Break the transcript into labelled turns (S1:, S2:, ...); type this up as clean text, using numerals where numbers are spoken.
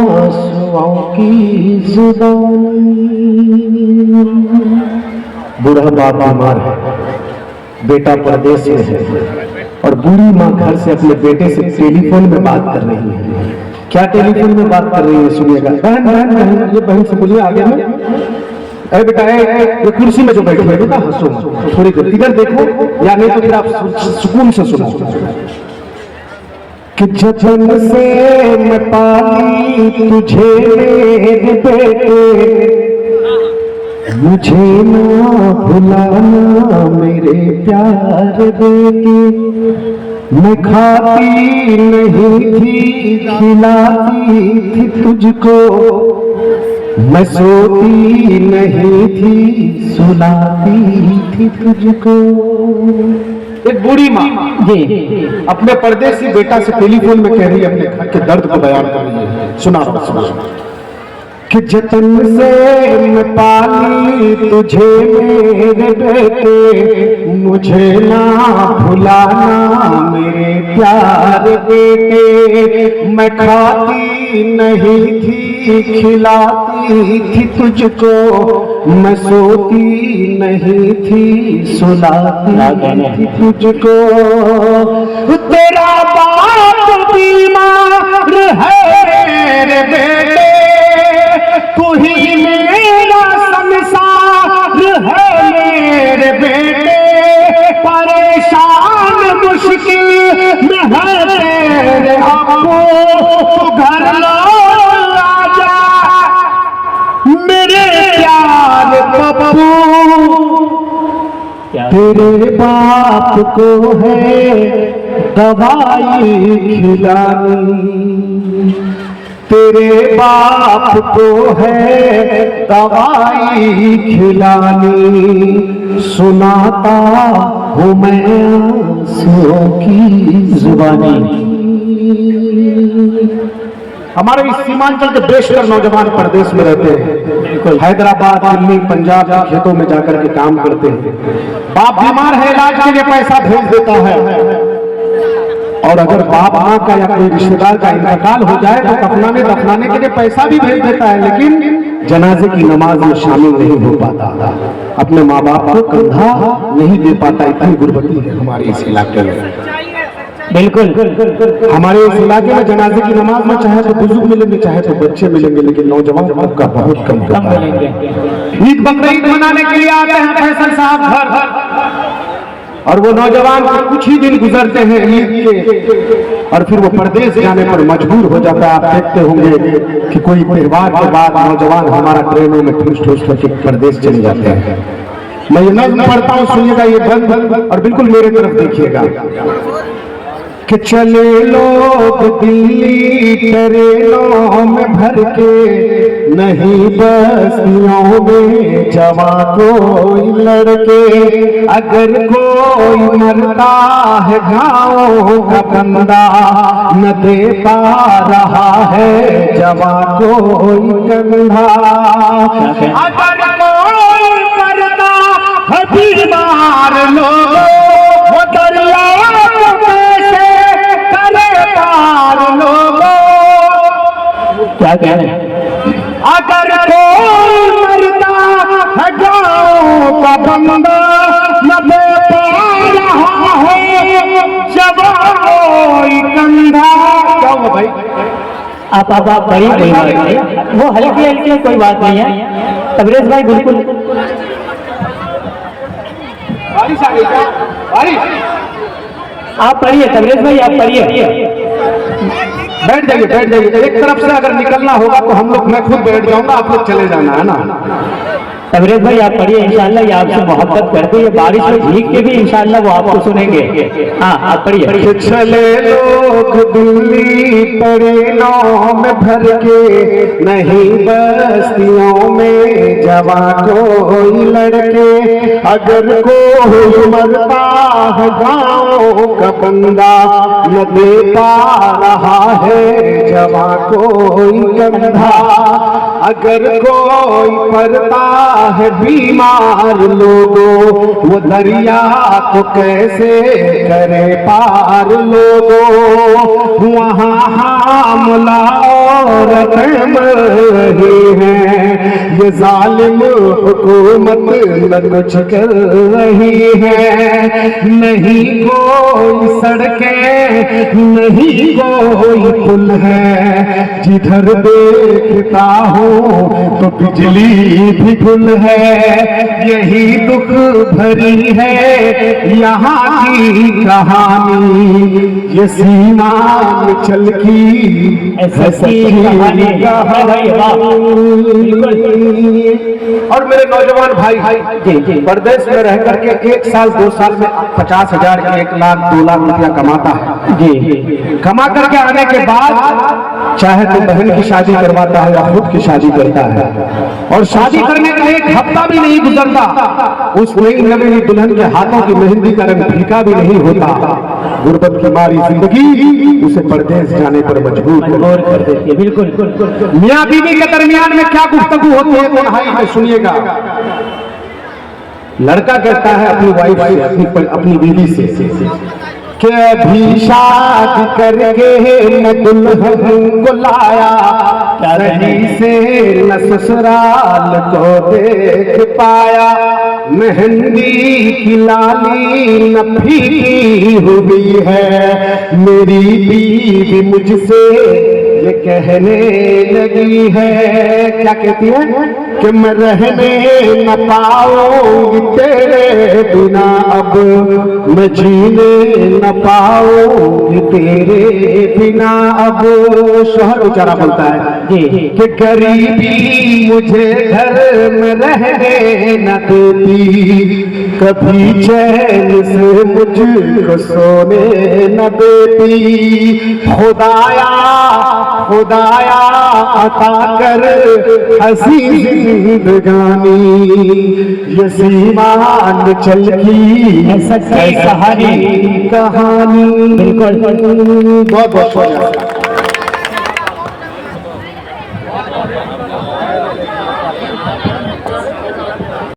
S1: आंसुओं की जुबानी। बूढ़ा बाप बीमार है, बेटा परदेश में है और बूढ़ी माँ घर से अपने बेटे से टेलीफोन में बात कर रही है। क्या टेलीफोन में बात कर रही है सुनिएगा। बहन बहन बहन, ये बहन से बोलिए आगे में, अरे बेटा ये कुर्सी में जो बैठे हैं बेटा हंसो मत, थोड़ी देर इधर देखो, या नहीं तो फिर आप सुकून से सुनो। कि जतन से मैं पाली तुझे मेरे बेटे, मुझे ना भुलाना मेरे प्यार बेटे। मैं खाती नहीं थी खिलाती थी तुझको, मैं सोती नहीं थी सुलाती थी तुझको। एक बूढ़ी माँ जी अपने परदेसी बेटा से टेलीफोन में कह रही है, अपने घर के दर्द को बयान कर रही है। सुना कि जतन से मैं पाली तुझे मेरे बेटे, मुझे ना भुलाना मेरे प्यार बेटे। मैं खाती नहीं थी खिलाती थी तुझको, मैं सोती नहीं थी सुलाती थी तुझको। तेरा बाप बीमार है मेरे बेटे, तू ही मेरा संसार है मेरे बेटे। परेशान मुश्किल में है तेरे अब्बू, तू घर लौट आजा मेरे प्यार बब्बू। तेरे बाप को है दवाई खिलानी, तेरे बाप को है दवाई खिलानी। सुनाता हूँ मैं आंसुओं की जुबानी। हमारे इस सीमांचल के बेशतर नौजवान परदेश में रहते हैं, हैदराबाद दिल्ली पंजाब के खेतों में जाकर के काम करते हैं। बाप बीमार है, इलाज के लिए पैसा भेज देता है, और अगर बाप माँ का या कोई रिश्तेदार का इंतकाल हो जाए तो दफनाने के लिए पैसा भी भेज देता है, लेकिन जनाजे की नमाज में शामिल नहीं हो पाता, अपने माँ बाप को कंधा नहीं दे पाता। इतनी गुर्बती है हमारे इस इलाके में। बिल्कुल हमारे इस इलाके में जनाजे की नमाज में चाहे तो बुजुर्ग मिलेंगे, चाहे तो बच्चे मिलेंगे, लेकिन नौजवान का बहुत कम मिलेंगे। ईद बकरीद मनाने के लिए आते हैं फैसल साहब घर, और वो नौजवान कुछ ही दिन गुजरते हैं ईद के, और फिर वो परदेश जाने पर मजबूर हो जाता है। आप देखते होंगे कि कोई त्योहार के बाद नौजवान हमारा ट्रेनों में ठूस ठूस करके परदेश चले जाते हैं। मैं ये नज़्म पढ़ता हूँ, सुनिएगा ये बंद और बिल्कुल मेरे तरफ देखिएगा। कि चले लोग दिल्ली ट्रेनों में भर के, नहीं बस्तियों में जवा कोई लड़के। अगर कोई मरता है गाँव का बंदा, न दे पा रहा है जवा कोई कंधा। अगर कोई मरता है बीमार लोग, वो दरिया क्या कह रहे हैं। अगर कोई मरता है गाँव का बंदा, न दे पा रहा है जब कोई कंधा। क्या हुआ भाई? आप बड़ी कोई बात नहीं, वो हल्की हल्की कोई बात नहीं है। तबरेज भाई बिल्कुल बारिश आ गई क्या? बारिश आप पढ़िए, तबरेज भाई आप पढ़िए। बैठ जाइए एक तरफ से अगर निकलना होगा तो हम लोग, मैं खुद बैठ जाऊंगा, आप लोग चले जाना है ना। तबरेज भाई आप पढ़िए, इंशाल्लाह ये आपसे मोहब्बत करते, ये बारिश में भीग के भी इंशाल्लाह वो आपको सुनेंगे। हाँ आप पढ़िए। चले लोग दिल्ली ट्रेनों में भर के, नहीं बस्तियों में जवा कोई लड़के। अगर कोई मरता है गाँव का बंदा, न दे पा रहा है जवा कोई कंधा। अगर कोई पड़ता है बीमार लोगों, वो दरिया को कैसे करे पार लोगों। वहाँ हामला औरतें रहे हैं। ये जालिम हुकूमत न कुछ कर रही है, नहीं कोई सड़कें नहीं कोई पुल है, जिधर देखता हूँ तो बिजली भी गुल है। यही दुख भरी है यहाँ की कहानी, ये सीमा में चल की ऐसी कहानी। और मेरे नौजवान भाई परदेश में रह करके 1 साल 2 साल में 50,000 1 लाख 2 लाख रुपया कमाता है जी। कमा करके आने के बाद चाहे तो बहन की शादी करवाता है या खुद की शादी करता है, और शादी करने का 1 हफ्ता भी नहीं गुजरता उस नई नवेली दुल्हन के हाथों की मेहंदी का रंग फीका भी नहीं होता। गुर्बत की मारी जिंदगी उसे परदेश जाने पर मजबूर कर देती है। बिल्कुल मियां बीवी के दरमियान में क्या गुफ्तगू होती है तो भाई में सुनिएगा। लड़का कहता है अपनी वाइफ से, अपनी बीवी से कि अभी शादी करके न दुल्हन को लाया, सही से न ससुराल को देख पाया, मेहंदी की लाली न फीकी हुई है, मेरी बीवी मुझसे ये कहने लगी है। क्या कहती है कि मैं रहने न पाऊंगी तेरे बिना, अब मैं जीने न पाऊंगी तेरे बिना अब। शोहर बेचारा बोलता है कि गरीबी मुझे घर में रहने न देती, कभी चैन से मुझको सोने न देती, खुदाया खुदाया अता कर हंसी जिंदगानी, ये सीमान चल की सच्ची कहानी। बिल्कुल बहुत बहुत